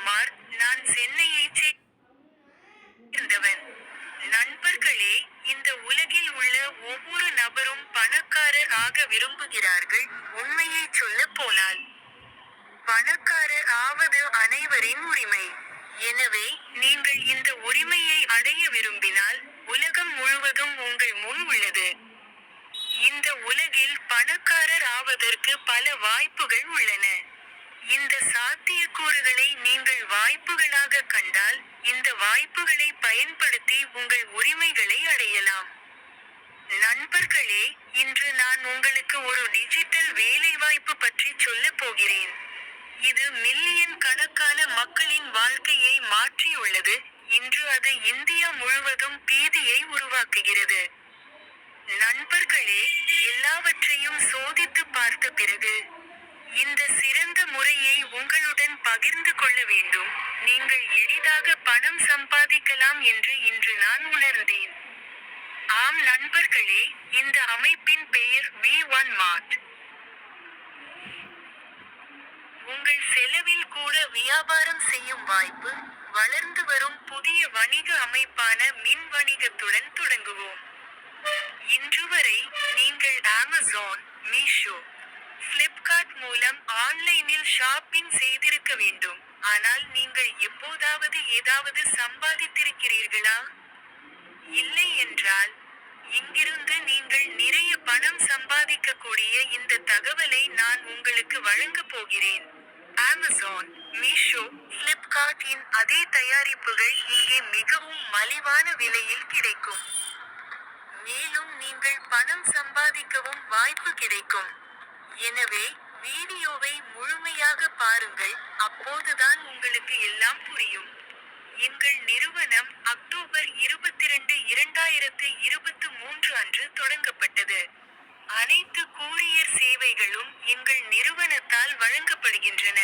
குமார். நான் சென்னையைச் சேர்ந்தவன். நண்பர்களே, இந்த உலகில் உள்ள ஒவ்வொரு நபரும் பணக்காரர் ஆக விரும்புகிறார்கள். உண்மையைச் சொல்லப் போனால் பணக்காரர் ஆவது அனைவரின் உரிமை. எனவே, நீங்கள் இந்த உரிமையை அடைய விரும்பினால், உலகம் முழுவதும் உங்கள் முன் உள்ளது. இந்த உலகில் பணக்காரர் ஆவதற்கு பல வாய்ப்புகள் உள்ளன. இந்த சாத்தியக்கூறுகளை நீங்கள் வாய்ப்புகளாக கண்டால், இந்த வாய்ப்புகளை பயன்படுத்தி உங்கள் உரிமைகளை அடையலாம். நண்பர்களே, இன்று நான் உங்களுக்கு ஒரு டிஜிட்டல் வேலைவாய்ப்பு பற்றி சொல்லப் போகிறேன். இது மில்லியன் கணக்கான மக்களின் வாழ்க்கையை மாற்றியுள்ளது. இன்று அது இந்தியா முழுவதும் பீதியை உருவாக்குகிறது. நண்பர்களே, எல்லாவற்றையும் சோதித்துப் பார்த்த பிறகு இந்த சிறந்த முறையை உங்களுடன் பகிர்ந்து கொள்ள வேண்டும். நீங்கள் எளிதாக பணம் சம்பாதிக்கலாம் என்று இன்று நான் உணர்ந்தேன். ஆம் நண்பர்களே, இந்த அமைப்பின் பெயர் V1 Mart. உங்கள் செலவில் கூட வியாபாரம் செய்யும் வாய்ப்பு. வளர்ந்து வரும் புதிய வணிக அமைப்பான மின் வணிகத்துடன் தொடங்குவோம். இன்று வரை, நீங்கள் அமேசான், மீஷோ, பிளிப்கார்ட் மூலம் ஆன்லைனில் ஷாப்பிங் செய்திருக்க வேண்டும். ஆனால் நீங்கள் எப்போதாவது ஏதாவது சம்பாதித்திருக்கிறீர்களா? இல்லை என்றால், இங்கிருந்து நீங்கள் நிறைய பணம் சம்பாதிக்கக்கூடிய இந்த தகவலை நான் உங்களுக்கு வழங்கப் போகிறேன். அமேசான், மீஷோ, பிளிப்கார்ட் இன் அதே தயாரிப்புகள் இங்கே மிகவும் மலிவான விலையில் கிடைக்கும். மேலும் நீங்கள் பணம் சம்பாதிக்கவும் வாய்ப்பு கிடைக்கும். எனவே, வீடியோவை முழுமையாக பாருங்கள், அப்போதுதான் உங்களுக்கு எல்லாம் புரியும். எங்கள் நிறுவனம் அக்டோபர் 22, 2023 அன்று தொடங்கப்பட்டது. அனைத்து கூரியர் சேவைகளும் எங்கள் நிறுவனத்தால் வழங்கப்படுகின்றன.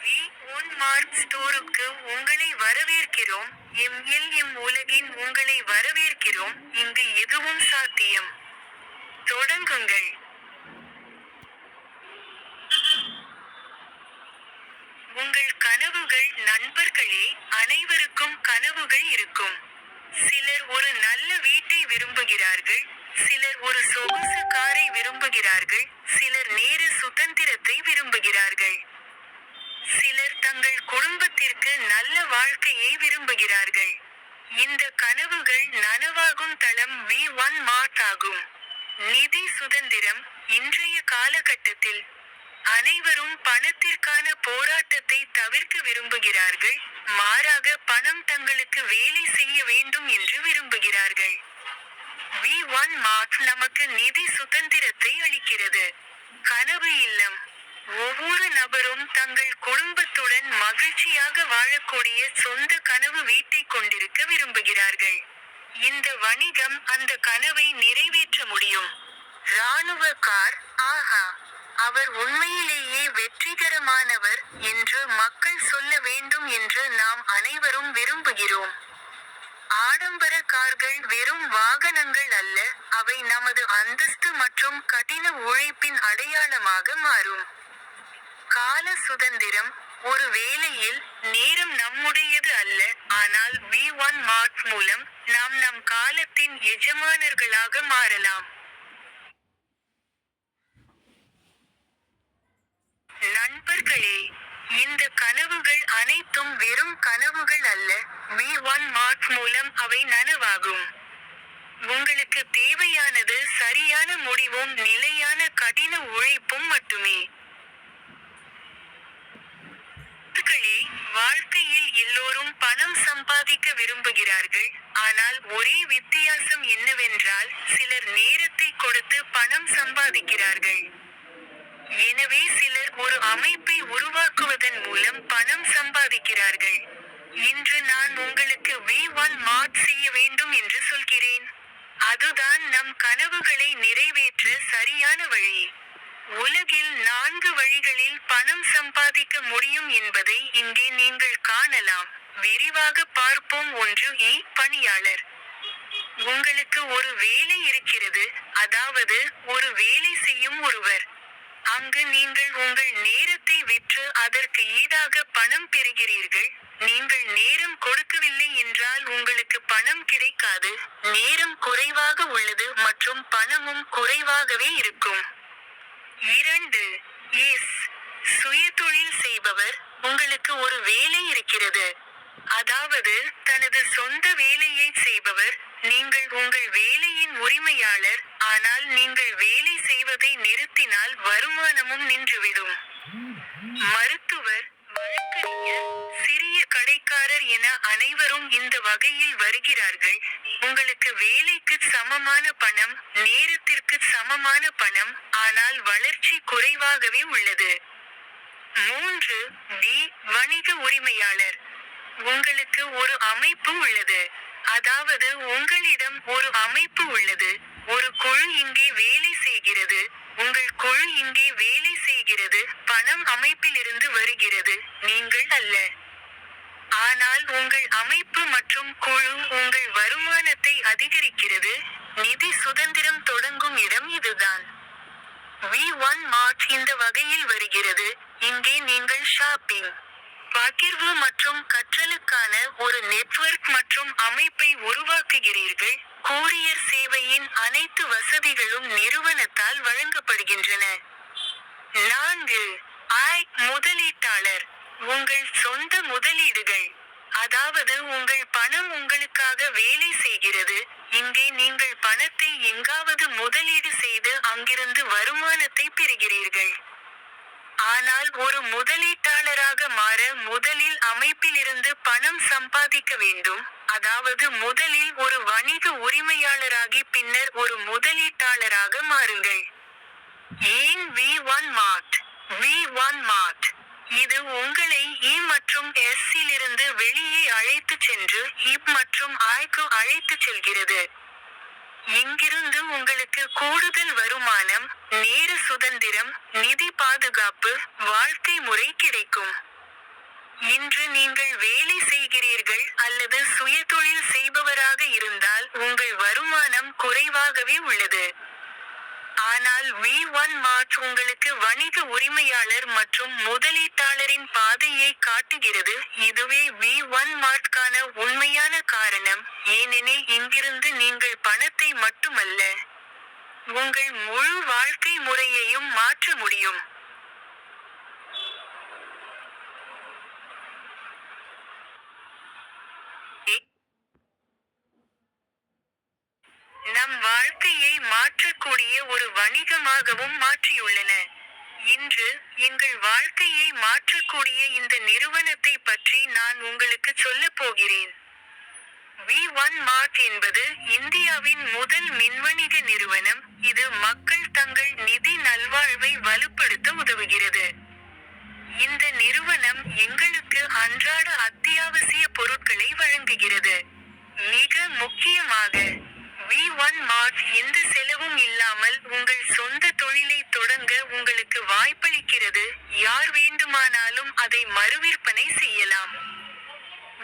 V1 Mart ஸ்டோருக்கு உங்களை வரவேற்கிறோம். MLM உலகின் உங்களை வரவேற்கிறோம். இங்கு எதுவும் சாத்தியம். தொடங்குங்கள். உங்கள் கனவுகள். நண்பர்களே, அனைவருக்கும் கனவுகள் இருக்கும். சிலர் ஒரு நல்ல வீட்டை விரும்புகிறார்கள், சிலர் ஒரு சொகுசு காரை விரும்புகிறார்கள், சிலர் நேர சுதந்திரத்தை விரும்புகிறார்கள். சிலர் தங்கள் குடும்பத்திற்கு நல்ல வாழ்க்கையை விரும்புகிறார்கள். இந்த கனவுகள் நனவாகும் தளம் V1 Mart ஆகும். நிதி சுதந்திரம். இன்றைய காலகட்டத்தில் அனைவரும் பணத்திற்கான போராட்டத்தை தவிர்க்க விரும்புகிறார்கள், மாறாக பணம் தங்களுக்கு வேலை செய்ய வேண்டும் என்று விரும்புகிறார்கள். V1 Mart நமக்கு நிதி சுதந்திரத்தை அளிக்கிறது. கனவு இல்லம். ஒவ்வொரு நபரும் தங்கள் குடும்பத்துடன் மகிழ்ச்சியாக வாழக்கூடிய சொந்த கனவு வீட்டை கொண்டிருக்க விரும்புகிறார்கள். இந்த வணிகம் அந்த கனவை நிறைவேற்ற முடியும். ராணுவ கார். ஆஹா, அவர் உண்மையிலேயே வெற்றிகரமானவர் என்று மக்கள் சொல்ல வேண்டும் என்று நாம் அனைவரும் விரும்புகிறோம். ஆடம்பர கார்கள் வெறும் வாகனங்கள் அல்ல, அவை நமது அந்தஸ்து மற்றும் கடின உழைப்பின் அடையாளமாக மாறும். கால சுதந்திரம். ஒரு வேளையில், நேரம் நம்முடையது அல்ல, ஆனால் V1 Mart மூலம், நாம் நம் காலத்தின் எஜமானர்களாக மாறலாம். நண்பர்களே, இந்த கனவுகள் அனைத்தும் வெறும் கனவுகள் அல்ல, V1 Mart மூலம் அவை நனவாகும். உங்களுக்கு தேவையானது சரியான முடிவும் நிலையான கடின உழைப்பும் மட்டுமே. வாழ்க்கையில் எல்லோரும் பணம் சம்பாதிக்க விரும்புகிறார்கள், ஆனால் ஒரே வித்தியாசம் என்னவென்றால், சிலர் நேரத்தை கொடுத்து பணம் சம்பாதிக்கிறார்கள். எனவே சிலர் ஒரு அமைப்பை உருவாக்குவதன் மூலம் பணம் சம்பாதிக்கிறார்கள். இன்று நான் உங்களுக்கு V1 Mart செய்ய வேண்டும் என்று சொல்கிறேன். அதுதான் நம் கனவுகளை நிறைவேற்ற சரியான வழி. உலகில் 4 வழிகளில் பணம் சம்பாதிக்க முடியும் என்பதை இங்கே நீங்கள் காணலாம். விரிவாக பார்ப்போம். 1. பணியாளர். உங்களுக்கு ஒரு வேலை இருக்கிறது, அதாவது ஒரு வேலை செய்யும் ஒருவர். அங்கு நீங்கள் உங்கள் நேரத்தை விற்று அதற்கு ஈடாக பணம் பெறுகிறீர்கள். நீங்கள் நேரம் கொடுக்கவில்லை என்றால் உங்களுக்கு பணம் கிடைக்காது. நேரம் குறைவாக உள்ளது மற்றும் பணமும் குறைவாகவே இருக்கும். 2. எஸ். சுயதொழில் செய்பவர். உங்களுக்கு ஒரு வேலை இருக்கிறது. அதாவது தனது சொந்த வேலையைச் செய்பவர். நீங்கள் உங்கள் வேலையின் உரிமையாளர், ஆனால் நீங்கள் வேலை செய்வதை நிறுத்தினால் வருமானமும் நின்றுவிடும். மருத்துவர், வழக்கறிஞர், சிறிய கடைக்காரர் என அனைவரும் இந்த வகையில் வருகிறார்கள். உங்களுக்கு வேலைக்கு சமமான பணம், நேரத்திற்கு சமமான பணம், ஆனால் வளர்ச்சி குறைவாகவே உள்ளது. 3. டி. வணிக உரிமையாளர். உங்களுக்கு ஒரு அமைப்பு உள்ளது. அதாவது உங்களிடம் ஒரு அமைப்பு உள்ளது. ஒரு குழு இங்கே வேலை செய்கிறது. உங்கள் குழு இங்கே வேலை செய்கிறது. பணம் அமைப்பிலிருந்து வருகிறது, நீங்கள் அல்ல. ஆனால் உங்கள் அமைப்பு மற்றும் குழு உங்கள் வருமானத்தை அதிகரிக்கிறது. நிதி சுதந்திரம் தொடங்கும் இடம் இதுதான். V1 மார்ட் இந்த வகையில் வருகிறது. இங்கே நீங்கள் ஷாப்பிங், பகிர்வு மற்றும் கற்றலுக்கான ஒரு நெட்வொர்க் மற்றும் அமைப்பை உருவாக்குகிறீர்கள். கூரியர் சேவையின் அனைத்து வசதிகளும் நிறுவனத்தால் வழங்கப்படுகின்றன. 4. ஐ. முதலீட்டாளர். உங்கள் சொந்த முதலீடுகள். அதாவது உங்கள் பணம் உங்களுக்காக வேலை செய்கிறது. இங்கே நீங்கள் பணத்தை எங்காவது முதலீடு செய்து அங்கிருந்து வருமானத்தை பெறுகிறீர்கள். ஆனால் ஒரு முதலீட்டாளராக மாற முதலில் அமைப்பிலிருந்து பணம் சம்பாதிக்க வேண்டும். அதாவது முதலில் ஒரு வணிக உரிமையாளராகி பின்னர் ஒரு முதலீட்டாளராக மாறுங்கள். ஏன் V1 மார்ட்? V1 மார்ட் இது உங்களை இ மற்றும் எஸ் இலிருந்து வெளியே அழைத்துச் சென்று இப் மற்றும் ஐக்கு அழைத்துச் செல்கிறது. இங்கிருந்து உங்களுக்கு கூடுதல் வருமானம், நேர சுதந்திரம், நிதி பாதுகாப்பு, வாழ்க்கை முறை கிடைக்கும். இன்று நீங்கள் வேலை செய்கிறீர்கள் அல்லது சுயதொழில் செய்பவராக இருந்தால் உங்கள் வருமானம் குறைவாகவே உள்ளது. ஆனால் V1 மார்ட் உங்களுக்கு வணிக உரிமையாளர் மற்றும் முதலீட்டாளரின் பாதையை காட்டுகிறது. இதுவே V1 மார்ட்கான உண்மையான காரணம். ஏனெனில் இங்கிருந்து நீங்கள் பணத்தை மட்டுமல்ல, உங்கள் முழு வாழ்க்கை முறையையும் மாற்ற முடியும். நம் வாழ்க்கையை மாற்றக்கூடிய ஒரு வணிகமாகவும் மாற்றியுள்ளன. இன்று, எங்கள் வாழ்க்கையை மாற்றக்கூடிய இந்த நிறுவனத்தை பற்றி நான் உங்களுக்கு சொல்லப் போகிறேன். V1 மார்ட் என்பது இந்தியாவின் முதல் மின்வணிக நிறுவனம். இது மக்கள் தங்கள் நிதி நல்வாழ்வை வலுப்படுத்த உதவுகிறது. இந்த நிறுவனம் எங்களுக்கு அன்றாட அத்தியாவசிய பொருட்களை வழங்குகிறது. மிக முக்கியமாக, V1 மார்ட் எந்த செலவும் இல்லாமல் உங்கள் சொந்த தொழிலை தொடங்க உங்களுக்கு வாய்ப்பளிக்கிறது. யார் வேண்டுமானாலும் அதை மறுவிற்பனை செய்யலாம்.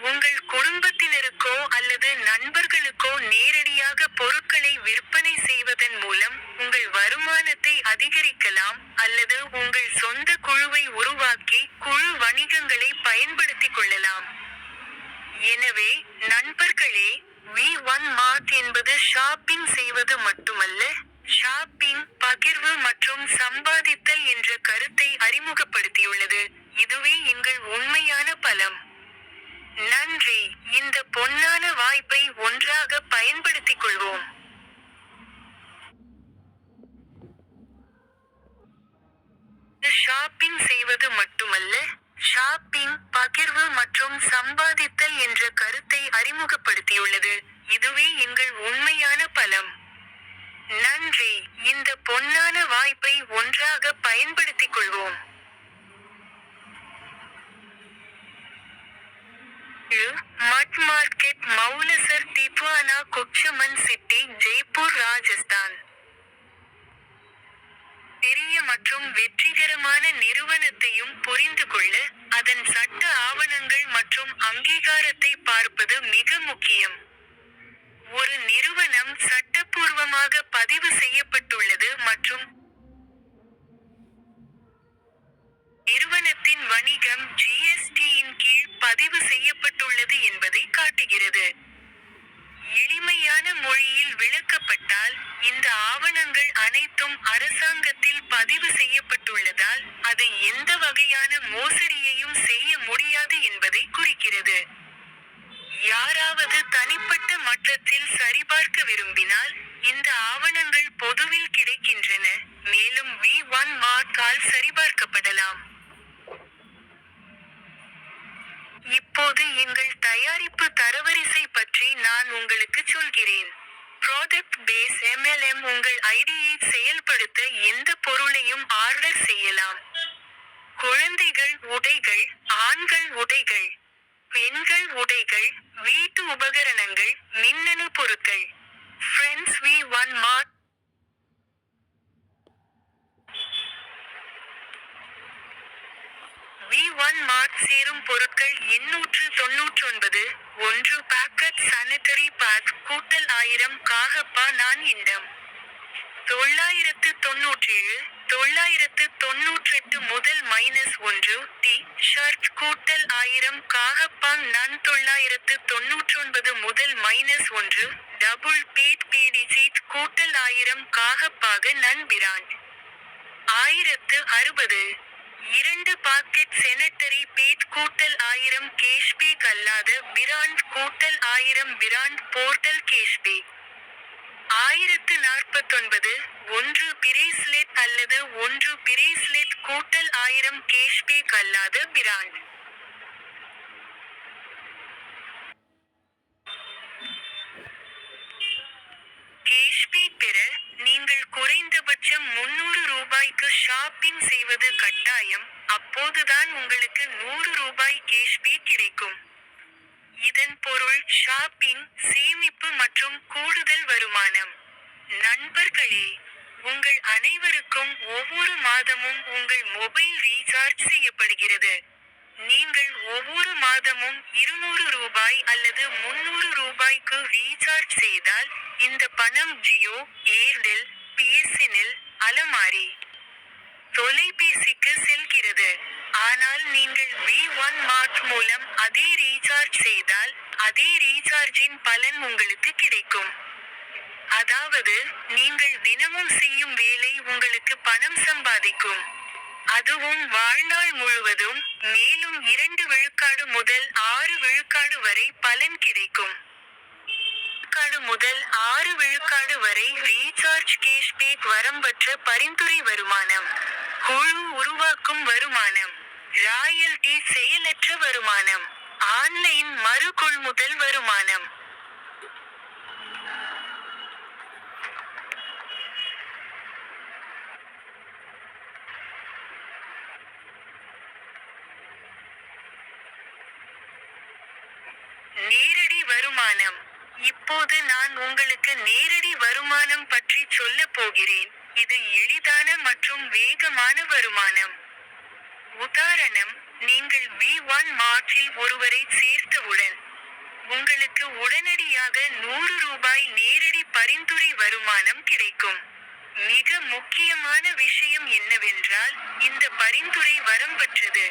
உங்கள் குடும்பத்தினருக்கோ அல்லது நண்பர்களுக்கோ நேரடியாக பொருட்களை விற்பனை செய்வதன் மூலம் உங்கள் வருமானத்தை அதிகரிக்கலாம், அல்லது உங்கள் சொந்த குழுவை உருவாக்கி குழு வணிகங்களை பயன்படுத்திக் கொள்ளலாம். எனவே, நண்பர்களே, V1 மார்ட் என்பது ஷாப்பிங் செய்வது மட்டுமல்ல, ஷாப்பிங், பகிர்வு மற்றும் சம்பாதித்தல் என்ற கருத்தை அறிமுகப்படுத்தியுள்ளது. இதுவே எங்கள் உண்மையான பலம். நன்றி. இந்த பொன்னான வாய்ப்பை ஒன்றாக பயன்படுத்திக் கொள்வோம். ஷாப்பிங் செய்வது மட்டுமல்ல, ஷாப்பிங், பகிர்வு மற்றும் சம்பாதித்தல் என்ற கருத்தை அறிமுகப்படுத்தியுள்ளது. இதுவே எங்கள் உண்மையான பலம். நன்றி. இந்த பொன்னான வாய்ப்பை ஒன்றாக பயன்படுத்திக் கொள்வோம். மட் மார்க்கெட், மௌலசர், திப்வானா, குக்ஷமன் சிட்டி, ஜெய்ப்பூர், ராஜஸ்தான். பெரிய மற்றும் வெற்றிகரமான நிறுவனத்தையும் புரிந்து கொள்ள, அதன் சட்ட ஆவணங்கள் மற்றும் அங்கீகாரத்தை பார்ப்பது மிக முக்கியம். ஒரு நிறுவனம் சட்டப்பூர்வமாக பதிவு செய்யப்பட்டுள்ளது மற்றும் காட்டுகிறது. எளிமையான மொழியில் விளக்கப்பட்டால், இந்த ஆவணங்கள் அனைத்தும் அரசாங்கத்தில் பதிவு செய்யப்பட்டுள்ளதால், அது எந்த வகையான மோசடியையும் செய்ய முடியாது என்பதை குறிக்கிறது. யாராவது தனிப்பட்ட மட்டத்தில் சரிபார்க்க விரும்பினால், இந்த ஆவணங்கள் பொதுவில் கிடைக்கின்றன, மேலும் V1 மார்க்-ஆல் சரிபார்க்கப்படலாம். இப்போது எங்கள் தயாரிப்பு தரவரிசை பற்றி நான் உங்களுக்கு சொல்கிறேன். ப்ராடக்ட் பேஸ் MLM உங்கள் ஐடியை செயல்படுத்த எந்த பொருளையும் ஆர்டர் செய்யலாம். குழந்தைகள் உடைகள், ஆண்கள் உடைகள், பெண்கள் உடைகள், வீட்டு உபகரணங்கள், மின்னணு பொருட்கள். ஃப்ரெண்ட்ஸ் V1 மார்ட் V1 மார்ட் சேரும் பொருட்கள் 899, 1 பாக்கெட் சானிட்டரி பேட் கூட்டல் 1000 காகப்பா நான் இண்டம். 997, 998 முதல் -1 டி-ஷர்ட் கூட்டல் 1000 காகப்பாங் நான் 999 முதல் -1 டபுள் பேட் பேடிசீட் கூட்டல் 1000 காகப்பாக நன் பிராண்ட். 1060, 2 பாக்கெட் செனட்டரி பேட் கூட்டல் 1000 கேஷ்பேக் அல்லாத பிராண்ட் கூட்டல் 1000 பிராண்ட் போர்ட்டல் கேஷ்பேக். 1049, 1 பிரேஸ்லெட் அல்லது 1 பிரேஸ்லெட் கூட்டல் 1000 கேஷ்பேக் அல்லாத பிராண்ட். கேஷ்பேக் பெற, நீங்கள் குறைந்தபட்சம் 300 ரூபாய்க்கு ஷாப்பிங் செய்வது கட்டாயம், அப்போதுதான் உங்களுக்கு 100 ரூபாய் கேஷ்பேக் கிடைக்கும். இதன் பொருள் ஷாப்பிங், சேமிப்பு மற்றும் கூடுதல் வருமானம். நண்பர்களே, உங்கள் அனைவருக்கும் ஒவ்வொரு மாதமும் உங்கள் மொபைல் ரீசார்ஜ் செய்யப்படுகிறது. நீங்கள் ஒவ்வொரு மாதமும் 200 ரூபாய் அல்லது 300 ரூபாய்க்கு ரீசார்ஜ் செய்தால், இந்த பணம் ஜியோ, ஏர்டெல், பிஎஸ்என்எல், அலமாரி தொலைபேசிக்கு செல்கிறது. ஆனால் நீங்கள் V1 மார்ட் மூலம் அதே ரீசார்ஜ் செய்தால், அதே ரீசார்ஜின் பலன் உங்களுக்கு கிடைக்கும். அதாவது, நீங்கள் தினமும் செய்யும் வேலை உங்களுக்கு பணம் சம்பாதிக்கும். அதுவும் வாழ்நாள் முழுவதும், மேலும் 2 விழுக்காடு முதல் 6 விழுக்காடு வரை பலன் கிடைக்கும். முதல் 6 விழுக்காடு வரை ரீசார்ஜ் கேஷ்பேக் வரம்பற்ற பரிந்துரை வருமானம். குழு உருவாக்கும் வருமானம். ராயல்டி செயலற்ற வருமானம். ஆன்லைன் மறு கொள்முதல் வருமானம். நேரடி வருமானம். இப்போது நான் உங்களுக்கு நேரடி வருமானம் பற்றி சொல்லப் போகிறேன். இது எளிதான மற்றும் வேகமான வருமானம். உதாரணம், நீங்கள் V1 மார்ட்டில் ஒருவரை சேர்த்தவுடன், உங்களுக்கு உடனடியாக 100 ரூபாய் நேரடி பரிந்துரை வருமானம் கிடைக்கும். மிக முக்கியமான விஷயம் என்னவென்றால், இந்த பரிந்துரை வரம்பற்றது.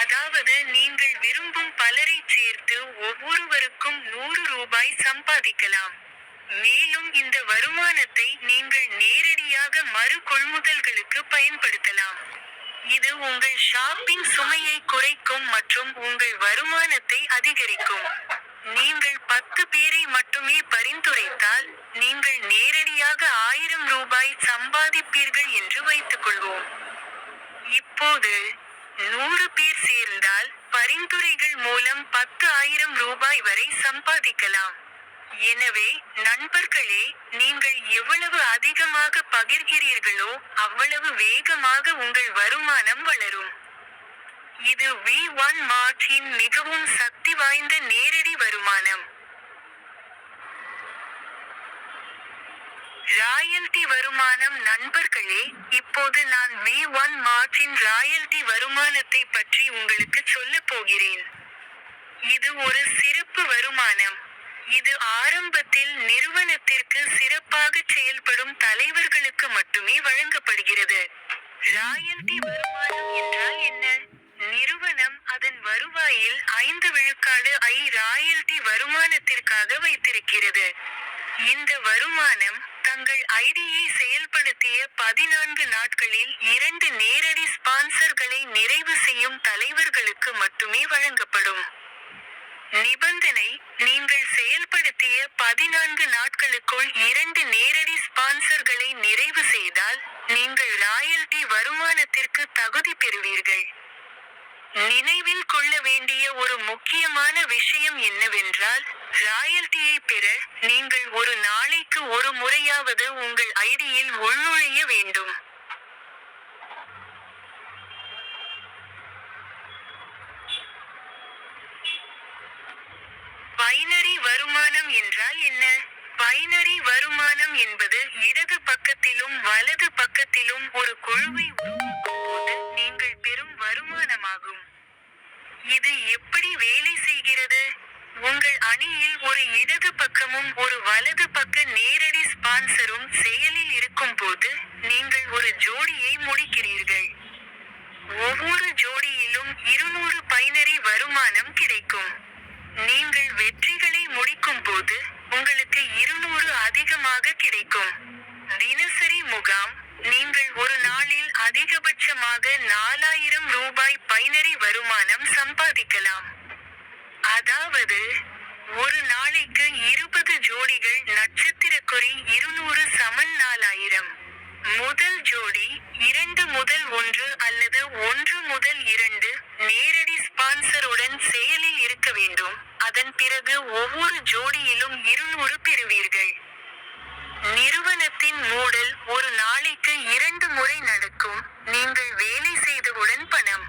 அதாவது நீங்கள் விரும்பும் பலரைச் சேர்த்து ஒவ்வொருவருக்கும் 100 ரூபாய் சம்பாதிக்கலாம். மேலும் இந்த வருமானத்தை நீங்கள் நேரடியாக மறு கொள்முதல்களுக்கு பயன்படுத்தலாம். இது உங்கள் ஷாப்பிங் சுமையை குறைக்கும் மற்றும் உங்கள் வருமானத்தை அதிகரிக்கும். நீங்கள் 10 பேரை மட்டுமே பரிந்துரைத்தால், நீங்கள் நேரடியாக 1000 ரூபாய் சம்பாதிப்பீர்கள் என்று வைத்துக்கொள்வோம். இப்போது, 100 பேர் சேர்ந்தால், பரிந்துரைகள் மூலம் 10,000 ரூபாய் வரை சம்பாதிக்கலாம். எனவே, நண்பர்களே, நீங்கள் எவ்வளவு அதிகமாக பகிர்கிறீர்களோ, அவ்வளவு வேகமாக உங்கள் வருமானம் வளரும். இது V1 மார்ட்டின் மிகவும் சக்தி வாய்ந்த நேரடி வருமானம். ராயல்டி வருமானம். நண்பர்களே, இப்போது நான் V1 மார்ட்டின் ராயல்டி வருமானத்தை பற்றி உங்களுக்கு சொல்லப் போகிறேன். இது ஒரு சிறப்பு வருமானம். இது ஆரம்பத்தில் நிறுவனத்திற்கு சிறப்பாகச் செயல்படும் தலைவர்களுக்கு மட்டுமே வழங்கப்படுகிறது. ராயல்டி வருமானம் என்றால் என்ன? நிறுவனம் அதன் வருவாயில் 5 விழுக்காடு ராயல்டி வருமானத்திற்காக வைத்திருக்கிறது. இந்த வருமானம் தங்கள் ஐடியை செயல்படுத்திய 14 நாட்களில் 2 நேரடி ஸ்பான்சர்களை நிறைவு செய்யும் தலைவர்களுக்கு மட்டுமே வழங்கப்படும். நிபந்தனை: நீங்கள் செயல்படுத்திய 14 நாட்களுக்குள் 2 நேரடி ஸ்பான்சர்களை நிறைவு செய்தால், நீங்கள் ராயல்டி வருமானத்திற்கு தகுதி பெறுவீர்கள். நினைவில் கொள்ள வேண்டிய ஒரு முக்கியமான விஷயம் என்னவென்றால், ராயல்டியை பெற, நீங்கள் ஒரு நாளைக்கு ஒரு முறையாவது உங்கள் ஐடியில் உள்நுழைய வேண்டும். பைனரி வருமானம் என்றால் என்ன? பைனரி வருமானம் என்பது இடது பக்கத்திலும் வலது பக்கத்திலும் ஒரு குழுவை உருவாக்கும் போது நீங்கள் பெறும் வருமானமாகும். இது எப்படி வேலை செய்கிறது? உங்கள் அணியில் ஒரு இடது பக்கமும் ஒரு வலது பக்க நேரடி ஸ்பான்சரும் செயலில் இருக்கும்போது, நீங்கள் ஒரு ஜோடியை முடிக்கிறீர்கள். ஒவ்வொரு ஜோடியிலும் 200 பைனரி வருமானம் கிடைக்கும். நீங்கள் வெற்றிகளை முடிக்கும்போது, உங்களுக்கு 200 அதிகமாக கிடைக்கும். தினசரி முகாம்: நீங்கள் ஒரு நாளில் அதிகபட்சமாக 4000 ரூபாய் பைனரி வருமானம் சம்பாதிக்கலாம். அதாவது, ஒரு நாளைக்கு 20 ஜோடிகள் நட்சத்திரக்குறி 200 சமன் 4000. முதல் ஜோடி 2 முதல் 1 அல்லது 1 முதல் 2 நேரடி ஸ்பான்சருடன் செயலில் இருக்க வேண்டும். அதன் பிறகு ஒவ்வொரு ஜோடியிலும் 200 பெறுவீர்கள். நிறுவனத்தின் மூடல் ஒரு நாளைக்கு 2 முறை நடக்கும். நீங்கள் வேலை செய்தவுடன் பணம்.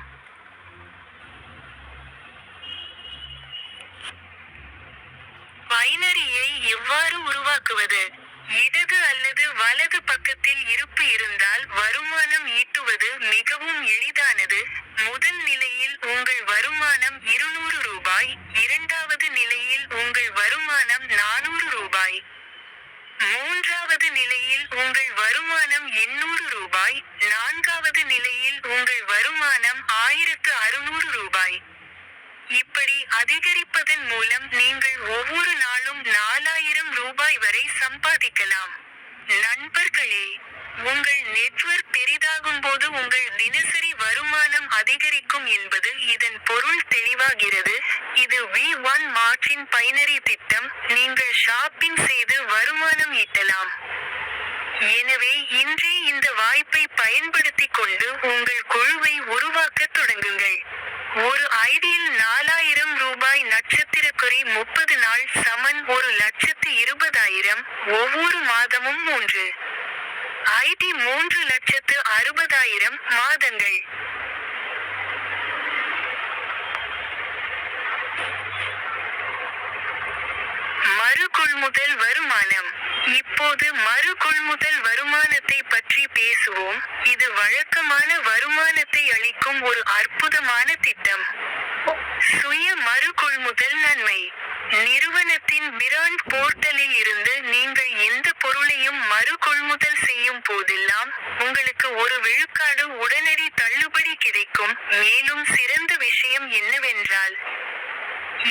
பைனரியை எவ்வாறு உருவாக்குவது? இடது அல்லது வலது பக்கத்தில் இருப்பு இருந்தால் வருமானம் ஈட்டுவது மிகவும் எளிதானது. முதல் நிலையில் உங்கள் வருமானம் 200 ரூபாய், இரண்டாவது நிலையில் உங்கள் வருமானம் 400 ரூபாய். மூன்றாவது நிலையில் உங்கள் வருமானம் 800 ரூபாய், நான்காவது நிலையில் உங்கள் வருமானம் 1600 ரூபாய். இப்படி அதிகரிப்பதன் மூலம் நீங்கள் ஒவ்வொரு நாளும் 4000 ரூபாய் வரை சம்பாதிக்கலாம். நண்பர்களே, உங்கள் நெட்வொர்க் பெரிதாகும்போது உங்கள் தினசரி வருமானம் அதிகரிக்கும் என்பது இதன் பொருள் தெளிவாகிறது. இது V1 மார்ட்டின் பைனரி திட்டம். நீங்கள் ஷாப்பிங் செய்து வருமானம் ஈட்டலாம். எனவே இன்றே இந்த வாய்ப்பை பயன்படுத்திக் கொண்டு உங்கள் குழுவை உருவாக்கத் தொடங்குங்கள். ஒரு ஐடியில் 4000 ரூபாய் நட்சத்திரக்குறி 30 நாள் சமன் 1,20,000. ஒவ்வொரு மாதமும் 3 ஐடி 3,60,000 மாதங்கள். மறு கொள்முதல் வருமானம். இப்போது மறு கொள்முதல் வருமானத்தை பற்றி பேசுவோம். இது வழக்கமான வருமானத்தை அளிக்கும் ஒரு அற்புதமான திட்டம். சுய மறு கொள்முதல் நன்மை. நிறுவனத்தின் பிராண்ட் போர்ட்டலில் இருந்து நீங்கள் எந்த பொருளையும் மறு கொள்முதல் செய்யும் போதெல்லாம், உங்களுக்கு 1 விழுக்காடு உடனடி தள்ளுபடி கிடைக்கும். மேலும் சிறந்த விஷயம் என்னவென்றால்,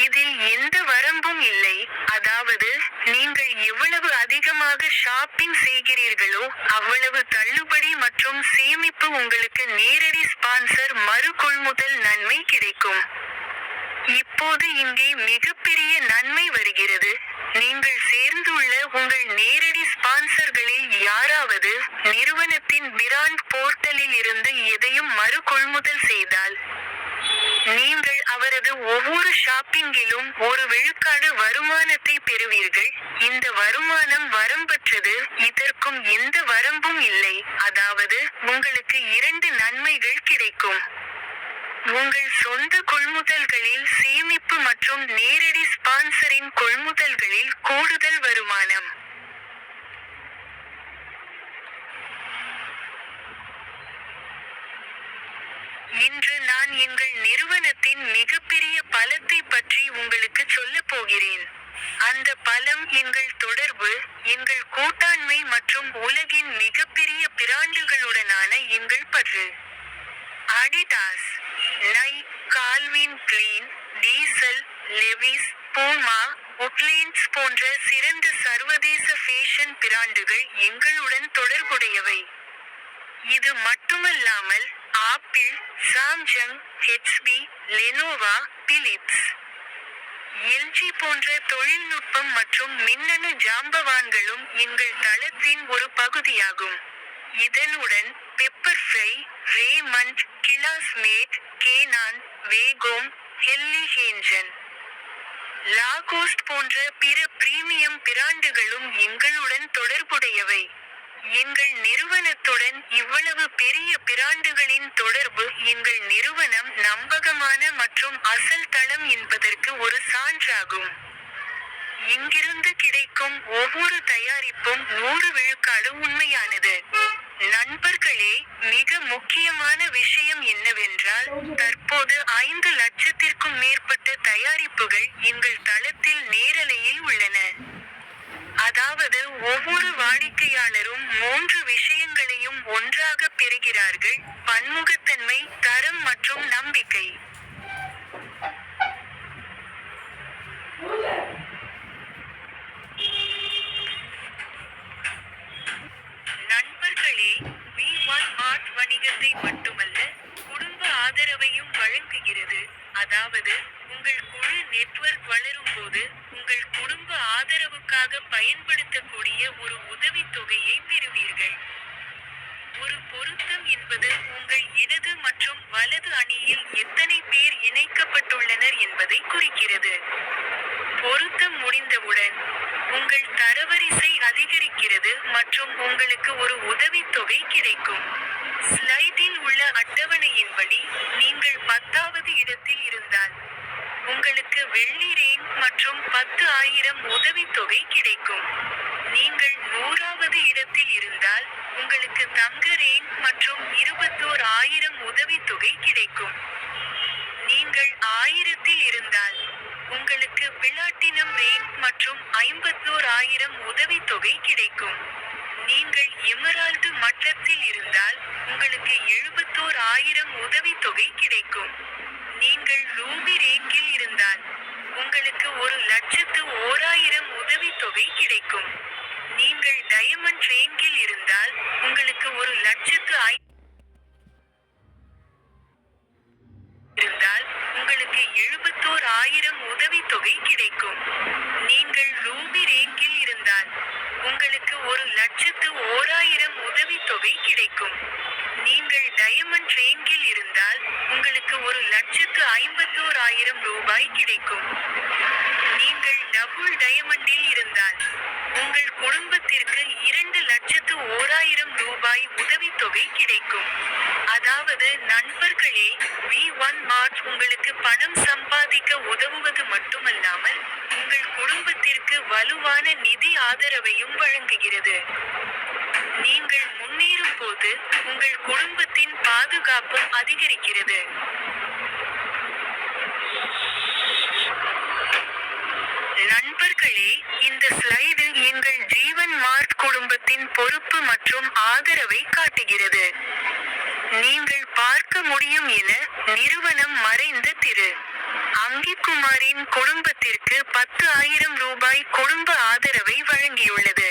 இதில் எந்த வரம்பும் இல்லை. அதாவது, நீங்கள் எவ்வளவு அதிகமாக ஷாப்பிங் செய்கிறீர்களோ அவ்வளவு தள்ளுபடி மற்றும் சேமிப்பு. உங்களுக்கு நேரடி ஸ்பான்சர் மறு கொள்முதல் நன்மை கிடைக்கும். இப்போது இங்கே மிகப்பெரிய நன்மை வருகிறது. நீங்கள் சேர்ந்துள்ள உங்கள் நேரடி ஸ்பான்சர்களில் யாராவது நிறுவனத்தின் பிராண்ட் போர்ட்டலில் இருந்து எதையும் மறு கொள்முதல் செய்தால், நீங்கள் அவரது ஒவ்வொரு ஷாப்பிங்கிலும் 1 விழுக்காடு வருமானத்தை பெறுவீர்கள். இந்த வருமானம் வரம்பற்றது. இதற்கும் எந்த வரம்பும் இல்லை. அதாவது, உங்களுக்கு 2 நன்மைகள் கிடைக்கும். உங்கள் சொந்த கொள்முதல்களில் சேமிப்பு மற்றும் நேரடி ஸ்பான்சரின் கொள்முதல்களில் கூடுதல் வருமானம். இன்று நான் எங்கள் நிறுவனத்தின் மிகப்பெரிய பலத்தை பற்றி உங்களுக்கு சொல்லப் போகிறேன். அந்த பலம் எங்கள் தொடர்பு, எங்கள் கூட்டாண்மை மற்றும் உலகின் மிகப்பெரிய பிராண்டுகளுடனான எங்கள் பற்று. Adidas, Nike, Calvin Klein, Diesel, Levi's, Puma, Woodlands போன்ற சிறந்த சர்வதேச ஃபேஷன் பிராண்டுகள் எங்களுடன் தொடர்புடையவை. இது மட்டுமல்லாமல் Apple, Samsung, HP, Lenovo, Philips, LG போன்ற தொழில்நுட்பம் மற்றும் மின்னணு ஜாம்பவான்களும் எங்கள் தளத்தின் ஒரு பகுதியாகும். இதனுடன் Pepperfry, Raymond, classmate, Canon, வேகோம், ஹெல்லி Hanson, லாகோஸ்ட் போன்ற பிற பிரீமியம் பிராண்டுகளும் எங்களுடன் தொடர்புடையவை. எங்கள் நிறுவனத்துடன் இவ்வளவு பெரிய பிராண்டுகளின் தொடர்பு எங்கள் நிறுவனம் நம்பகமான மற்றும் அசல் தளம் என்பதற்கு ஒரு சான்றாகும். இங்கிருந்து கிடைக்கும் ஒவ்வொரு தயாரிப்பும் 100% உண்மையானது. நண்பர்களே, மிக முக்கியமான விஷயம் என்னவென்றால், தற்போது 5 லட்சத்திற்கும் மேற்பட்ட தயாரிப்புகள் எங்கள் தளத்தில் நேரலையில் உள்ளன. அதாவது ஒவ்வொரு வாடிக்கையாளரும் 3 விஷயங்களையும் ஒன்றாக பெறுகிறார்கள்: பன்முகத்தன்மை, தரம் மற்றும் நம்பிக்கை. நண்பர்களே, V1 மார்ட் வணிகத்தை மட்டுமல்ல, குடும்ப ஆதரவையும் வழங்குகிறது. அதாவது, உங்கள் குழு நெட்வொர்க் வளரும்போது, உங்கள் குடும்ப ஆதரவுக்காக பயன்படுத்தக்கூடிய ஒரு உதவித்தொகையை பெறுவீர்கள். ஒரு பொருத்தம் என்பது உங்கள் இடது மற்றும் வலது அணியில் எத்தனை பேர் இணைக்கப்பட்டுள்ளனர் என்பதை குறிக்கிறது. பொருத்தம் முடிந்தவுடன், உங்கள் தரவரிசை அதிகரிக்கிறது மற்றும் உங்களுக்கு ஒரு உதவித்தொகை கிடைக்கும். ஸ்லைடில் உள்ள அட்டவணையின்படி, நீங்கள் 10வது இடத்தில் இருந்தால், உங்களுக்கு வெள்ளி ரேங்க் மற்றும் 10,000 உதவித்தொகை கிடைக்கும். நீங்கள் 100வது இடத்தில் இருந்தால், உங்களுக்கு தங்க ரேங்க் மற்றும் 21,000 உதவித்தொகை கிடைக்கும். நீங்கள் 1000ல் இருந்தால், உங்களுக்கு பிளாட்டினம் ரேங்க் மற்றும் 51,000 உதவித்தொகை கிடைக்கும். நீங்கள் எமரால்டு மட்டத்தில் இருந்தால், உங்களுக்கு 71,000 உதவித்தொகை கிடைக்கும். நீங்கள் ரூபி ரேங்கில் இருந்தால், உங்களுக்கு 1,01,000 உதவித்தொகை கிடைக்கும். நீங்கள் டயமண்ட் ரேங்கில் இருந்தால், உங்களுக்கு 1,05,000 இருந்தால், உங்களுக்கு 71,000 உதவித்தொகை கிடைக்கும். நீங்கள் ரூபி ரேங்கில் இருந்தால், உங்களுக்கு 1,01,000 உதவித்தொகை கிடைக்கும். நீங்கள் டயமண்ட் ரேங்கில் இருந்தால், உங்களுக்கு 1,51,000 ரூபாய் கிடைக்கும். நீங்கள் டபுள் டயமண்டில் இருந்தால், உங்கள் குடும்பத்திற்கு 2,01,000 ரூபாய் உதவித்தொகை கிடைக்கும். அதாவது நண்பர்களே, V1 மார்ட் உங்களுக்கு பணம் சம்பாதிக்க உதவுவது மட்டுமல்லாமல், உங்கள் குடும்பத்திற்கு வலுவான நிதி ஆதரவையும் வழங்குகிறது. நீங்கள் முன்னேறும்போது, உங்கள் குடும்பத்தின் பாதுகாப்பும் அதிகரிக்கிறது. நண்பர்களே, இந்த ஸ்லைடு எங்கள் ஜீவன் மார்ட் குடும்பத்தின் பொறுப்பு மற்றும் ஆதரவை காட்டுகிறது. நீங்கள் பார்க்க முடியும் என, நிறுவனம் மறைந்த திரு. அங்கிக்குமாரின் குடும்பத்திற்கு 10,000 ரூபாய் குடும்ப ஆதரவை வழங்கியுள்ளது.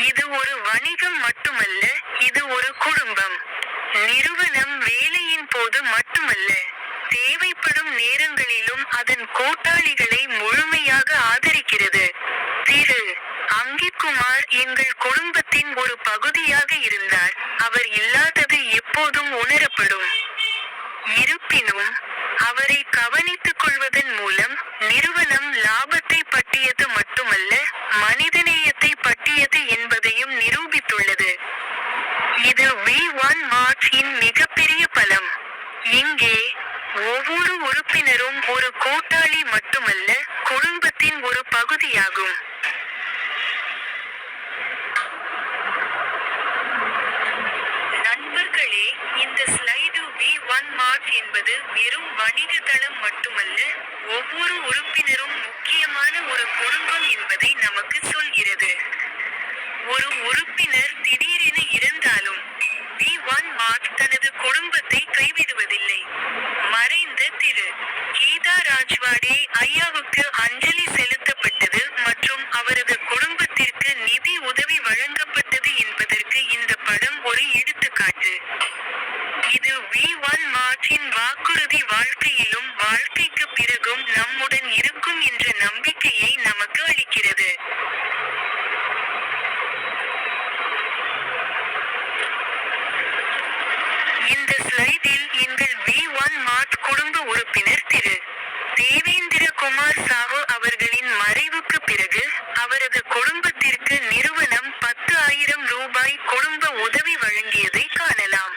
இது ஒரு வணிகம் மட்டுமல்ல, இது ஒரு குடும்பம். நிறுவனம் வேலையின் போது மட்டுமல்ல, தேவைப்படும் நேரங்களிலும் அதன் கூட்டாளிகளை முழுமையாக ஆதரிக்கிறது. திரு. அங்கிக்குமார் எங்கள் குடும்பத்தின் ஒரு பகுதியாக இருந்தார். அவர் இல்லாதது எப்போதும் உணரப்படும். இருப்பினும், அவரை கவனித்துக் கொள்வதன் மூலம், நிறுவனம் லாபத்தை பற்றியது மட்டுமல்ல, மனிதநேயத்தை பற்றியது என்பதையும் நிரூபித்துள்ளது. இது V1 மார்ட் இன் மிகப்பெரிய பலம். இங்கே, ஒவ்வொரு உறுப்பினரும் ஒரு கூட்டாளி மட்டுமல்ல, குடும்பத்தின் ஒரு பகுதியாகும். நண்பர்களே, இந்த ஸ்லைடு V1 மார்ட் என்பது வெறும் வணிக தளம் மட்டுமல்ல, ஒவ்வொரு உறுப்பினரும் முக்கியமான ஒரு குடும்பம் என்பதை நமக்கு சொல்கிறது. ஒரு உறுப்பினர் திடீரென இறந்தாலும், V1 மார்ட் தனது குடும்பத்தை கைவிடுவதில்லை. மறைந்த திரு. கீதா ராஜ்வாடே ஐயாவுக்கு அஞ்சலி செலுத்தப்பட்டது மற்றும் அவரது குடும்பத்திற்கு நிதி உதவி வழங்கப்பட்டது என்பதற்கு இந்த படம் ஒரு எடுத்துக்காட்டு. இது வி1 மார்ட்டின் வாக்குறுதி வாழ்க்கையிலும் வாழ்க்கைக்கு பிறகும் நம்முடன் இருக்கும் என்ற நம்பிக்கையை நமக்கு அளிக்கிறது. இந்த ஸ்லைடில் எங்கள் வி1 மார்ட் குடும்ப உறுப்பினர் திரு. தேவேந்திர குமார் சாஹு அவர்களின் மறைவுக்கு பிறகு, அவரது குடும்பத்திற்கு நிறுவனம் 10,000 ரூபாய் குடும்ப உதவி வழங்கியதை காணலாம்.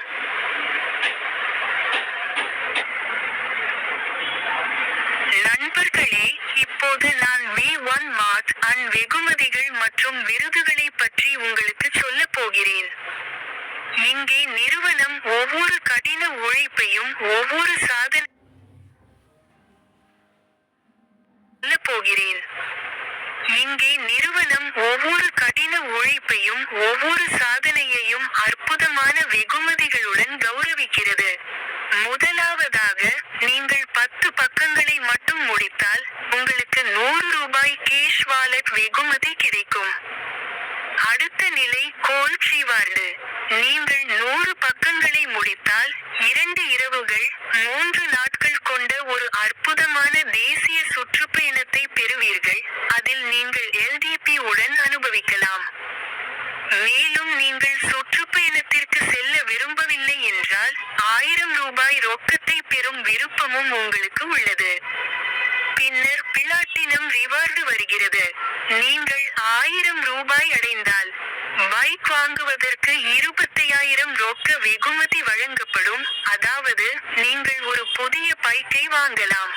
நண்பர்களே, இப்போது நான் வி1 மார்ட் அன் வெகுமதிகள் மற்றும் விருதுகளை பற்றி உங்களுக்கு சொல்லப் போகிறேன். இங்கே நிறுவனம் ஒவ்வொரு கடின உழைப்பையும் ஒவ்வொரு சாதனை சொல்லப் போகிறேன். இங்கே நிறுவனம் ஒவ்வொரு கடின உழைப்பையும் ஒவ்வொரு சாதனையையும் அற்புதமான வெகுமதிகளுடன் கௌரவிக்கிறது. முதலாவதாக, நீங்கள் 10 பக்கங்களை மட்டும் முடித்தால், உங்களுக்கு 100 ரூபாய் கேஷ் வாலெட் வெகுமதி கிடைக்கும். அடுத்த நிலை கோல்ட் ரிவார்டு. நீங்கள் 100 பக்கங்களை முடித்தால், 2 இரவுகள், 3 நாட்கள் கொண்ட ஒரு அற்புதமான தேசிய சுற்றுப்பயணத்தை பெறுவீர்கள், அதில் நீங்கள் எல்டிபி உடன் அனுபவிக்கலாம். மேலும் நீங்கள் சுற்றுப்பயணத்திற்கு செல்ல விரும்பவில்லை என்றால், 1000 ரூபாய் ரொக்கத்தை பெறும் விருப்பமும் உங்களுக்கு உள்ளது. பின்னர் பிளாட்டினம் ரிவார்டு வருகிறது. நீங்கள் 1000 ரூபாய் அடைந்தால், பைக் வாங்குவதற்கு 25,000 ரொக்க வெகுமதி வழங்கப்படும், அதாவது, நீங்கள் ஒரு புதிய பைக்கை வாங்கலாம்.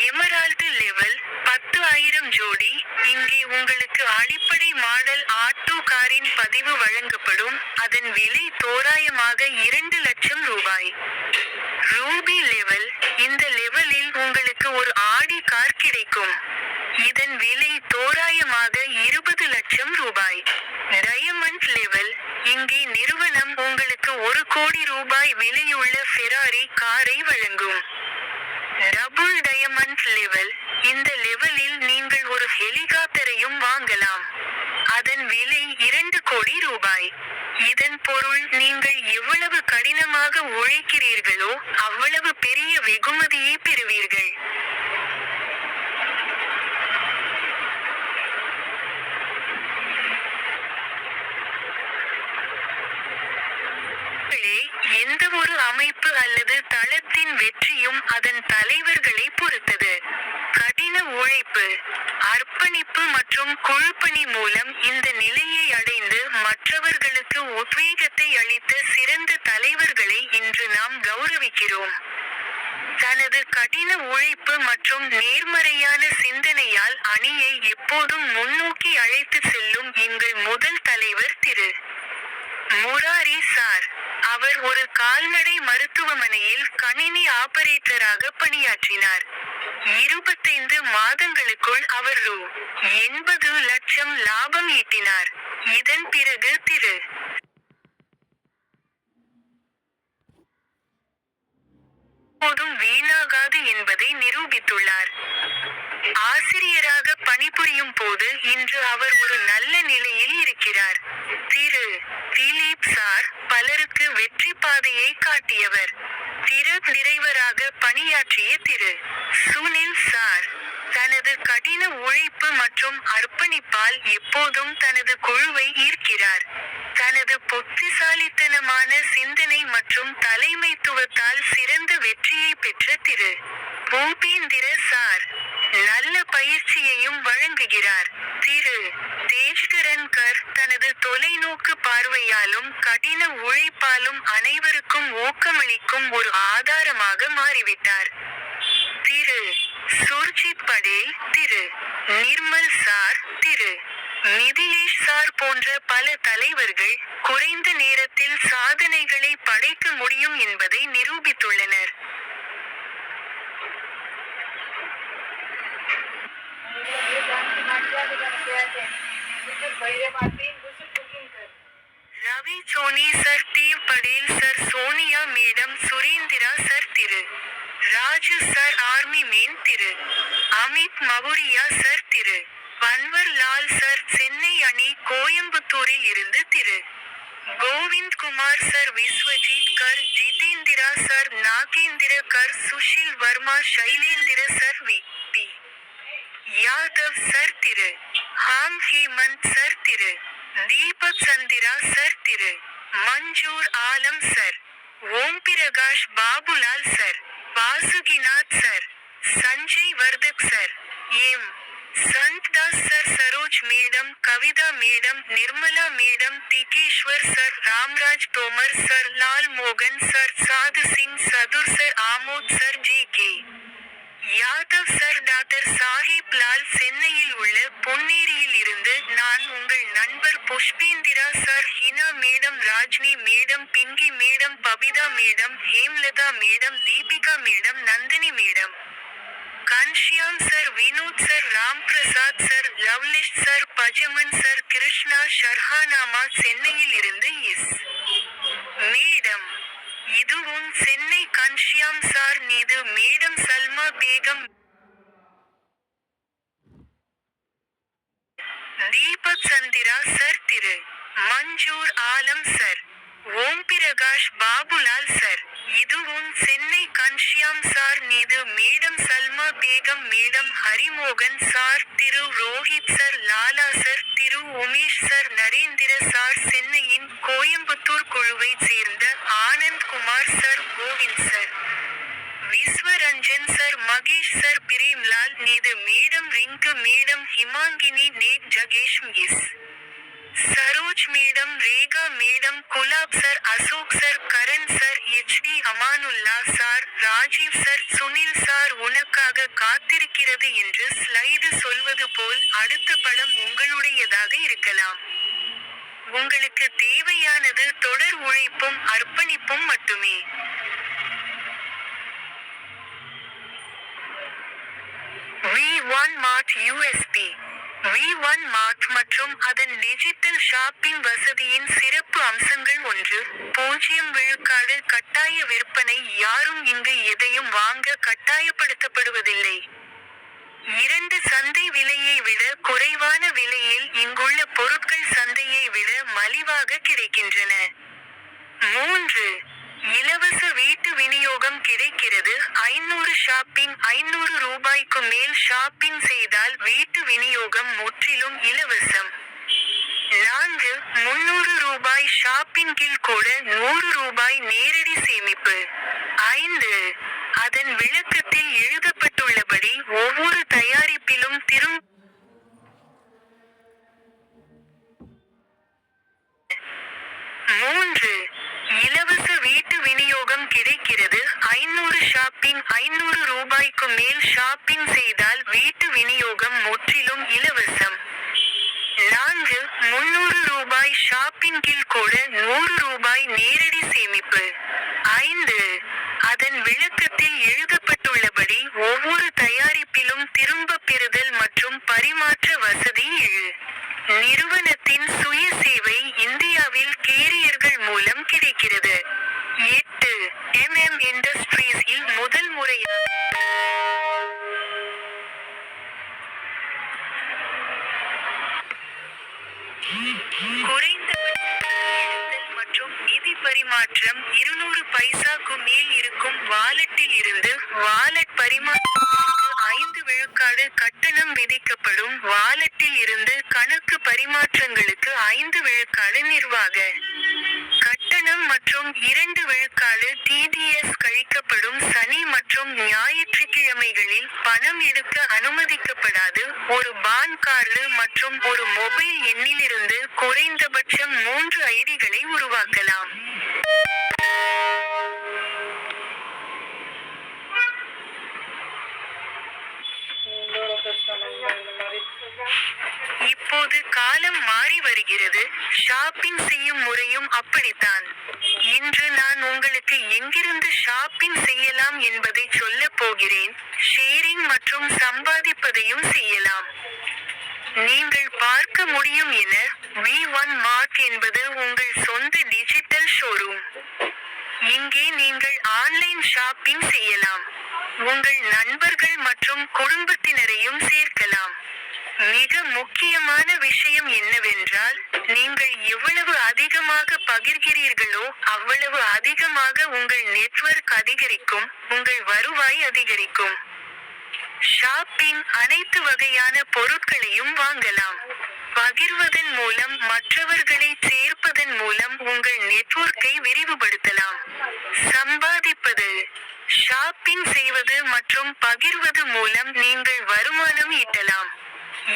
எமரால்டு லெவல் 10,000 ஜோடி. இங்கே உங்களுக்கு அடிப்படை மாடல் ஆட்டோ காரின் பதிவு வழங்கப்படும், அதன் விலை தோராயமாக 2 லட்சம் ரூபாய். Ruby level. இந்த லெவலில் உங்களுக்கு ஒரு ஆடி கார் கிடைக்கும். இதன் விலை தோராயமாக 20 லட்சம் ரூபாய். Diamond level. இங்கே நிறுவனம் உங்களுக்கு 1 கோடி ரூபாய் விலையுள்ள ஃபெராரி காரை வழங்கும். Double diamond level. இந்த லெவலில் நீங்கள் ஒரு ஹெலிகாப்டரையும் வாங்கலாம். அதன் விலை 2 கோடி ரூபாய். இதன் பொருள் நீங்கள் எவ்வளவு கடினமாக உழைக்கிறீர்களோ, அவ்வளவு பெரிய வெகுமதியை பெறுவீர்கள். எந்தவொரு அமைப்பு அல்லது தளத்தின் வெற்றியும் அதன் தலைவர்களை பொறுத்தது. கடின உழைப்பு, அர்ப்பணிப்பு மற்றும் குழுப்பணி மூலம் இந்த நிலையை அடைந்து மற்றவர்களுக்கு உத்வேகத்தை அளித்த சிறந்த தலைவர்களை இன்று நாம் கௌரவிக்கிறோம். தனது கடின உழைப்பு மற்றும் நேர்மறையான சிந்தனையால் அணியை எப்போதும் முன்னோக்கி அழைத்து செல்லும் எங்கள் முதல் தலைவர் திரு. முராரி சார். அவர் ஒரு கால்நடை மருத்துவமனையில் கணினி ஆபரேட்டராக பணியாற்றினார். 25 மாதங்களுக்குள் அவர் ரூ. 80 லட்சம் லாபம் ஈட்டினார். இதன் பிறகு திரு. எப்போதும் வீணாகாது என்பதை நிரூபித்துள்ளார். ஆசிரியராக பணிபுரியும் போது இன்று அவர் ஒரு நல்ல நிலையில் இருக்கிறார். திரு. திலீப் சார். பலருக்கு வெற்றி பாதையை காட்டியவர். திரக் டிரைவராக பணியாற்றிய திரு. சுனில் சார். தனது கடின உழைப்பு மற்றும் அர்ப்பணிப்பால் எப்போதும் தனது குழுவை ஈர்க்கிறார். தனது புத்திசாலித்தனமான சிந்தனை மற்றும் தலைமைத்துவத்தால் சிறந்த வெற்றியை பெற்ற திரு. பூபேந்திர சார். நல்ல பயிற்சியையும் வழங்குகிறார். திரு. தேஜ்கரன் கர். தனது தொலைநோக்கு பார்வையாலும் கடின உழைப்பாலும் அனைவருக்கும் ஊக்கமளிக்கும் ஒரு ஆதாரமாக மாறிவிட்டார். திரு. சுர்ஜித் படேல். திரு. நிர்மல் சார். திரு. மிதிலேஷ் சார் போன்ற பல தலைவர்கள், குறைந்த நேரத்தில் சாதனைகளை படைக்க முடியும் என்பதை நிரூபித்துள்ளனர். Ravi Soni sir, Div Patel sir, Sonia madam, Surendra sir, திரு ராஜு சர், ஆர்மி மேன் திரு அமித் மவுரியா சர், திரு பன்வர் லால் சர், சென்னை அணி கோயம்புத்தூரில் இருந்து திரு கோவிந்த் குமார் சர், விஸ்வஜித் கர், ஜிதேந்திரா சர், நாகேந்திர கர், Sushil Varma, Shailendra sir, V P Yadav sir, திரு ஹாம் ஹேமந்த் சர், திரு தீபக் சந்திரா சர், திரு Manzoor Alam sir, Om Prakash Babulal sir, Vasukinath sir, Sanjay Vardhak sir, M Santdas sir, Saroj madam, Kavita madam, Nirmala madam, Tikeshwar sir, Ramraj Tomar sir, Lal மோகன் sir, Sadhu Singh Chatur sir, Amod sir, J K Yadav sir, doctor Sahib Lal. சென்னையில் உள்ள பொன்னேரியில் இருந்து நான் உங்கள் நண்பர் Pushpendra sir, Hina madam, Rajni madam, Pinky madam, Babita madam, Hemlata madam, Deepika madam, Nandini madam, Ghanshyam sir, Vinod sir, Ram Prasad sir, Lovelish sir, Bajaman sir, Krishna, ஷர்ஹானாமா. சென்னையில் இருந்து எஸ் மேடம். இதுவும் Chennai Ghanshyam sir, Neetu madam, Salma Begum, Deepak Chandra sir, திரு மஞ்சூர் ஆலம் சர், ஓம் பிரகாஷ் பாபுலால் சர். இதுவும் Chennai Ghanshyam sir, Neetu madam, Salma Begum madam, Harimohan sir, திரு ரோஹித் சர், லாலா சர், திரு உமேஷ் சார், நரேந்திர சார். சென்னையின் கோயம்புத்தூர் குழுவைச் சேர்ந்த Anand Kumar sir, Govind sir, Vishwaranjan sir, Mahesh sir, Premlal. Neetu madam, Rinku madam, Himangini, Nek ஜகேஷ், S Saroj madam, Rekha madam, Gulab sir, Ashok sir, Karan sir, H D. Amanullah sir, Rajeev sir. Sunil sir, உனக்காக காத்திருக்கிறது என்று ஸ்லைடு சொல்வது போல் அடுத்த படம் உங்களுடையதாக இருக்கலாம். உங்களுக்கு தேவையானது தொடர் உழைப்பும் அர்ப்பணிப்பும் மட்டுமே. V1 Mart USP V1 Mart மற்றும் அதன் டிஜிட்டல் ஷாப்பிங் வசதியின் சிறப்பு அம்சங்கள். 1.0 கட்டாய விற்பனை. யாரும் இங்கு எதையும் வாங்க கட்டாயப்படுத்தப்படுவதில்லை. 2. சந்தை விலையை விட குறைவான விலையில் இங்குள்ள பொருட்கள் சந்தையை விட மலிவாக கிடைக்கின்றன. 3. இலவச வீட்டு விநியோகம் கிடைக்கிறது. 500 ஷாப்பிங் 500 ரூபாய்க்கு மேல் ஷாப்பிங் செய்தால் வீட்டு விநியோகம் முற்றிலும் இலவசம். 4. 300 ரூபாய் ஷாப்பிங்கில் கூட 100 ரூபாய் நேரடி சேமிப்பு. 5. அதன் விளக்கத்தில் எழுதப்பட்டுள்ளபடி ஒவ்வொரு தயாரிப்பிலும் 3. இலவச வீட்டு விநியோகம் கிடைக்கிறது. 500 ஷாப்பிங் 500 ரூபாய்க்கு மேல் ஷாப்பிங் செய்தால் வீட்டு விநியோகம் முற்றிலும் இலவசம். 4. 300 ரூபாய் ஷாப்பிங்கில் கூட 100 ரூபாய் நேரடி சேமிப்பு. 5. அதன் விளக்கத்தில் எழுதப்பட்டுள்ளபடி ஒவ்வொரு தயாரிப்பிலும் திரும்பப் பெறுதல் மற்றும் பரிமாற்ற வசதி. 7. நிறுவனத்தின் சுய சேவை இந்தியாவில் கேரியர்கள் மூலம் கிடைக்கிறது. 8. இண்டஸ்ட்ரீஸ் இல் முதல் முறையாக குறைந்தபட்ச எடுத்தல் மற்றும் நிதி பரிமாற்றம் 200 பைசாக்கு மேல் இருக்கும் வாலெட்டில் இருந்து வாலெட் பரிமாற்றத்திற்கு 5% கட்டணம் விதிக்கப்படும். வாலெட்டில் இருந்து கணக்கு பரிமாற்றங்களுக்கு 5% நிர்வாக கட்டணம் மற்றும் 2% டிடிஎஸ் கழிக்கப்படும். சனி மற்றும் ஞாயிற்றுக்கிழமைகளில் பணம் எடுக்க அனுமதிக்கப்படாது. ஒரு பான் கார்டு மற்றும் ஒரு மொபைல் எண்ணிலிருந்து குறைந்தபட்சம் 3 ஐடிகளை உருவாக்கலாம். இப்போது காலம் மாறி வருகிறது. ஷாப்பிங் செய்யும் முறையும் அப்படித்தான். இன்று நான் உங்களுக்கு எங்கிருந்து ஷாப்பிங் செய்யலாம் என்பதை சொல்லப் போகிறேன். ஷேரிங் மற்றும் சம்பாதிப்பதையும் செய்யலாம். நீங்கள் பார்க்க முடியும் என V1 மார்ட் என்பது உங்கள் சொந்த டிஜிட்டல் ஷோரூம். இங்கே நீங்கள் ஆன்லைன் ஷாப்பிங் செய்யலாம். உங்கள் நண்பர்கள் மற்றும் குடும்பத்தினரையும் சேர்க்கலாம். மிக முக்கியமான விஷயம் என்னவென்றால், நீங்கள் எவ்வளவு அதிகமாக பகிர்கிறீர்களோ அவ்வளவு அதிகமாக உங்கள் நெட்வொர்க் அதிகரிக்கும், உங்கள் வருவாய் அதிகரிக்கும். ஷாப்பிங் அனைத்து வகையான பொருட்களையும் வாங்கலாம். பகிர்வதன் மூலம் மற்றவர்களை சேர்ப்பதன் மூலம் உங்கள் நெட்வொர்க்கை விரிவுபடுத்தலாம். சம்பாதிப்பது. ஷாப்பிங் செய்வது மற்றும் பகிர்வது மூலம் நீங்கள் வருமானம் ஈட்டலாம்.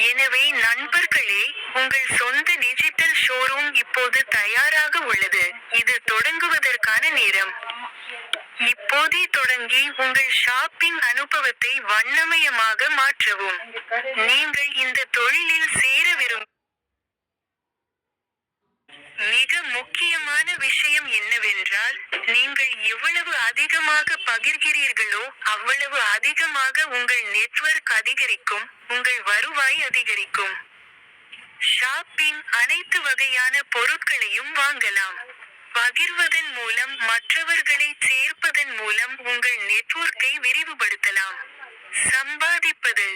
எனவே நண்பர்களே, உங்கள் சொந்த டிஜிட்டல் ஷோரூம் இப்போது தயாராக உள்ளது. இது தொடங்குவதற்கான நேரம். இப்போதே தொடங்கி உங்கள் ஷாப்பிங் அனுபவத்தை வண்ணமயமாக மாற்றவும். நீங்கள் இந்த தொழிலில் சேர விரும்பும் மிக முக்கியமான விஷயம் என்னவென்றால், நீங்கள் எவ்வளவு அதிகமாக பகிர்கிறீர்களோ அவ்வளவு அதிகமாக உங்கள் நெட்வொர்க் அதிகரிக்கும், உங்கள் வருவாய் அதிகரிக்கும். ஷாப்பிங் அனைத்து வகையான பொருட்களையும் வாங்கலாம். பகிர்வதன் மூலம் மற்றவர்களை சேர்ப்பதன் மூலம் உங்கள் நெட்வொர்க்கை விரிவுபடுத்தலாம். சம்பாதிப்பது.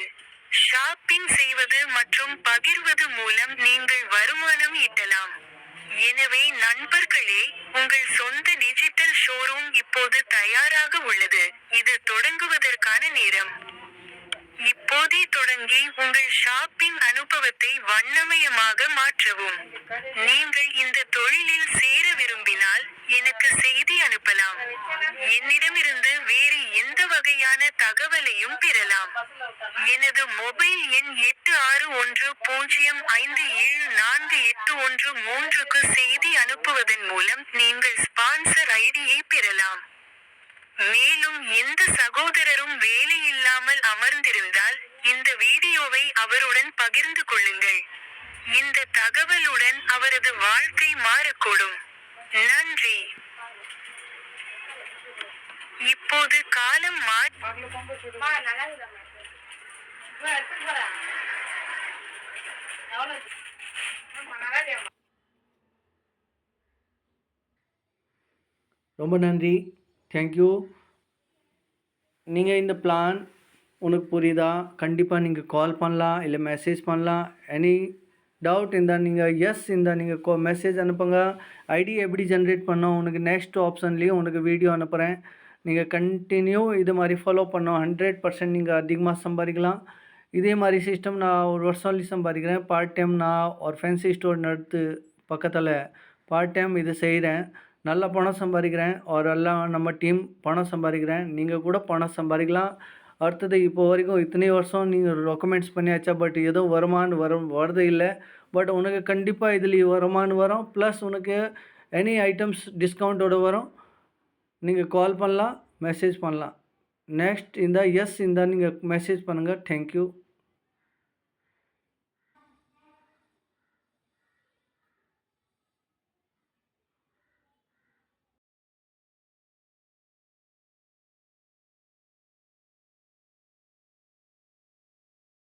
ஷாப்பிங் செய்வது மற்றும் பகிர்வது மூலம் நீங்கள் வருமானம் ஈட்டலாம். எனவே நண்பர்களே, உங்கள் சொந்த டிஜிட்டல் ஷோரூம் இப்போது தயாராக உள்ளது. இது தொடங்குவதற்கான நேரம். இப்போதே தொடங்கி உங்கள் ஷாப்பிங் அனுபவத்தை வண்ணமயமாக மாற்றவும். நீங்கள் இந்த தொழிலில் சேர விரும்பினால், எனக்கு செய்தி அனுப்பலாம். என்னிடமிருந்து வேறு எந்த வகையான தகவலையும் பெறலாம். எனது மொபைல் எண் 8610574813க்கு செய்தி அனுப்புவதன் மூலம் நீங்கள் ஸ்பான்சர் ஐடியை பெறலாம். மேலும் எந்த சகோதரரும் வேலையில்லாமல் அமர்ந்திருந்தால், இந்த வீடியோவை அவருடன் பகிர்ந்து கொள்ளுங்கள். இந்த தகவலுடன் அவரது வாழ்க்கை மாறக்கூடும். நன்றி. இப்போது காலம் ரொம்ப நன்றி. தேங்க்யூ. நீங்கள் இந்த பிளான் உனக்கு புரியுதா? கண்டிப்பாக நீங்கள் கால் பண்ணலாம், இல்லை மெசேஜ் பண்ணலாம். எனி டவுட் இருந்தால் நீங்கள் எஸ் இருந்தால் நீங்கள் மெசேஜ் அனுப்புங்க. ஐடி எப்படி ஜென்ரேட் பண்ணோம் உனக்கு நெக்ஸ்ட் ஆப்ஷன்லேயும் உனக்கு வீடியோ அனுப்புகிறேன். நீங்கள் கண்டினியூ இது மாதிரி ஃபாலோ பண்ணோம். 100% நீங்கள் அதிகமாக சம்பாதிக்கலாம். இதே மாதிரி சிஸ்டம் நான் ஒரு வருஷம்லி சம்பாதிக்கிறேன். பார்ட் டைம் நான் ஒரு ஃபேன்சி ஸ்டோர் நடத்து பக்கத்தில் பார்ட் டைம் இது செய்கிறேன். நல்ல பணம் சம்பாதிக்கிறேன். எல்லாம் நம்ம டீம் பணம் சம்பாதிக்கிறேன். நீங்கள் கூட பணம் சம்பாதிக்கலாம். அடுத்தது இப்போ வரைக்கும் இத்தனை வருஷம் நீங்கள் ரெக்கமெண்ட்ஸ் பண்ணியாச்சா, பட் எதுவும் வருமானம் வரது இல்லை. பட் உனக்கு கண்டிப்பாக இதில் வருமானம் வரும். ப்ளஸ் உனக்கு எனி ஐட்டம்ஸ் டிஸ்கவுண்ட்டோடு வரும். நீங்கள் கால் பண்ணலாம், மெசேஜ் பண்ணலாம். நெக்ஸ்ட் இந்த எஸ் இந்த நீங்கள் மெசேஜ் பண்ணுங்கள். தேங்க்யூ.